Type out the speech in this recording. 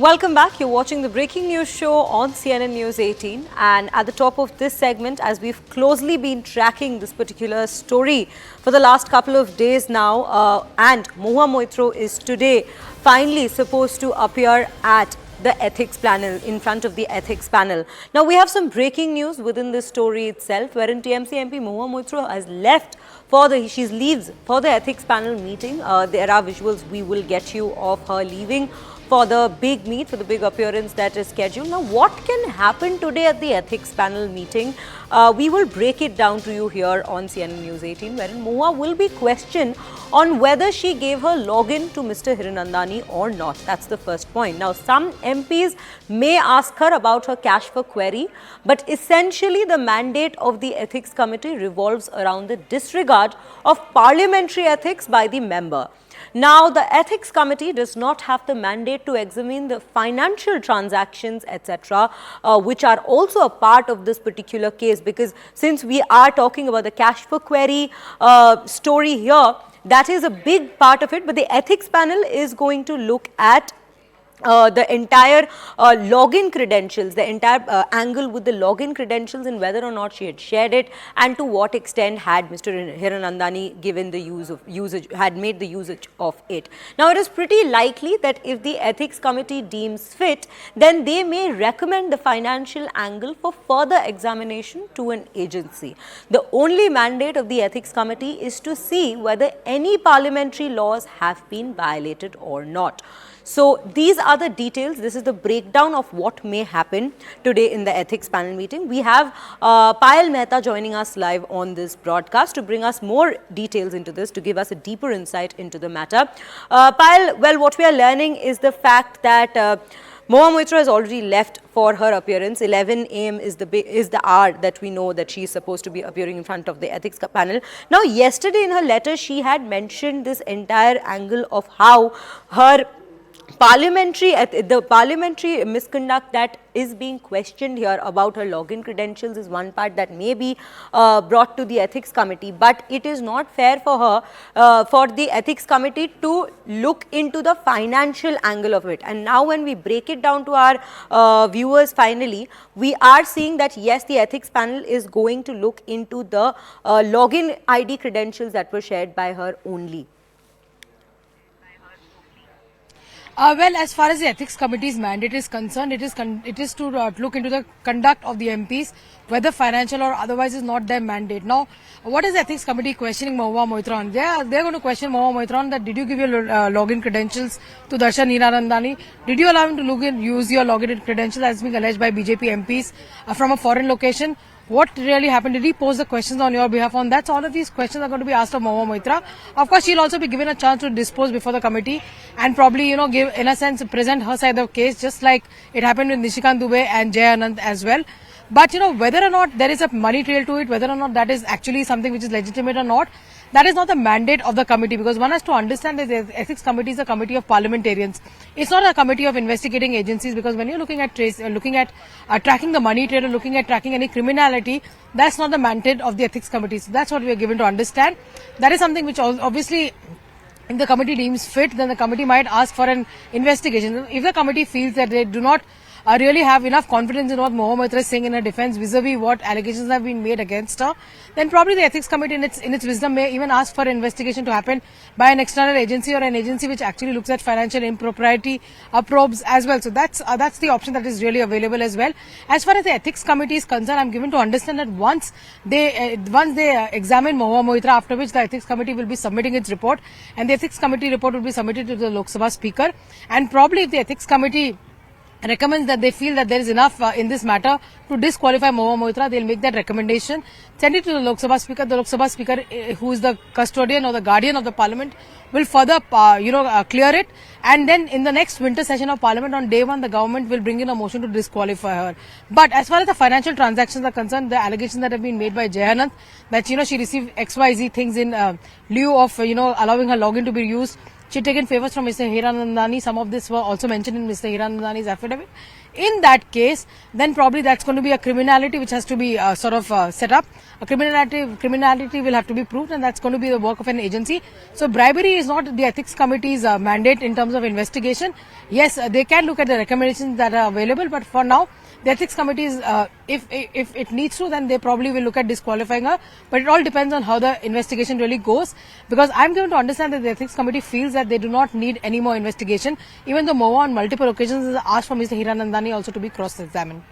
Welcome back. You're watching the breaking news show on CNN News 18. And at the top of this segment, as we've closely been tracking this particular story for the last couple of days now, and Mahua Moitra is today finally supposed to appear at the ethics panel, in front of the ethics panel. Now, we have some breaking news within this story itself, wherein TMC MP Mahua Moitra has left for she leaves for the ethics panel meeting. There are visuals we will get you of her leaving for the big meet, for the big appearance that is scheduled. Now, what can happen today at the ethics panel meeting? We will break it down to you here on CNN News 18, wherein Mahua will be questioned on whether she gave her login to Mr. Hiranandani or not. That's the first point. Now, some MPs may ask her about her cash for query, but essentially the mandate of the ethics committee revolves around the disregard of parliamentary ethics by the member. Now, the ethics committee does not have the mandate to examine the financial transactions, etc., which are also a part of this particular case, because since we are talking about the cash for query story here, that is a big part of it. But the ethics panel is going to look at the entire login credentials, the entire angle with the login credentials, and whether or not she had shared it, and to what extent had Mr. Hiranandani given the had made the usage of it. Now, it is pretty likely that if the ethics committee deems fit, then they may recommend the financial angle for further examination to an agency. The only mandate of the ethics committee is to see whether any parliamentary laws have been violated or not. So, these are the details. This is the breakdown of what may happen today in the ethics panel meeting. We have Payal Mehta joining us live on this broadcast to bring us more details into this, to give us a deeper insight into the matter. Payal, well, what we are learning is the fact that Mahua Moitra has already left for her appearance. 11 a.m. is the hour that we know that she is supposed to be appearing in front of the ethics panel. Now, yesterday in her letter, she had mentioned this entire angle of how her the parliamentary misconduct that is being questioned here about her login credentials is one part that may be brought to the ethics committee, but it is not fair for her, for the ethics committee to look into the financial angle of it. And now when we break it down to our viewers finally, we are seeing that yes, the ethics panel is going to look into the login ID credentials that were shared by her only. Well, as far as the ethics committee's mandate is concerned, it is to look into the conduct of the MPs, whether financial or otherwise is not their mandate. Now, what is the ethics committee questioning Mahua Moitra on? They are going to question Mahua Moitra on that. Did you give your login credentials to Darshan Hiranandani? Did you allow him to use your login credentials as being alleged by BJP MPs from a foreign location? What really happened? Did he pose the questions on your behalf on that? So all of these questions are going to be asked of Mahua Moitra. Of course, she'll also be given a chance to dispose before the committee and probably, give, in a sense, present her side of the case, just like it happened with Nishikant Dubey and Jay Anand as well. But, whether or not there is a money trail to it, whether or not that is actually something which is legitimate or not, that is not the mandate of the committee, because one has to understand that the ethics committee is a committee of parliamentarians. It's not a committee of investigating agencies, because when you're looking at tracking the money trail or looking at tracking any criminality, that's not the mandate of the ethics committee. So that's what we are given to understand. That is something which obviously, if the committee deems fit, then the committee might ask for an investigation. If the committee feels that they do not really have enough confidence in what Mahua Moitra is saying in her defense vis-a-vis what allegations have been made against her, then probably the ethics committee in its wisdom may even ask for an investigation to happen by an external agency or an agency which actually looks at financial impropriety probes as well. So that's the option that is really available as well. As far as the ethics committee is concerned, I'm given to understand that once they examine Mahua Moitra, after which the ethics committee will be submitting its report, and the ethics committee report will be submitted to the Lok Sabha Speaker, and probably if the ethics committee recommends that they feel that there is enough in this matter to disqualify Mahua Moitra, they'll make that recommendation, send it to the Lok Sabha Speaker. The Lok Sabha Speaker, who is the custodian or the guardian of the Parliament, will further, clear it. And then in the next winter session of Parliament on day one, the government will bring in a motion to disqualify her. But as far as the financial transactions are concerned, the allegations that have been made by Jay Anand, that, she received XYZ things in lieu of, allowing her login to be used, she had taken favors from Mr. Hiranandani. Some of this were also mentioned in Mr. Hiranandani's affidavit. In that case, then probably that's going to be a criminality which has to be set up. A criminality will have to be proved, and that's going to be the work of an agency. So bribery is not the ethics committee's mandate in terms of investigation. Yes, they can look at the recommendations that are available, but for now, the ethics committee is, if it needs to, then they probably will look at disqualifying her. But it all depends on how the investigation really goes. Because I'm going to understand that the ethics committee feels that they do not need any more investigation. Even though Mahua on multiple occasions has asked for Mr. Hiranandani also to be cross-examined.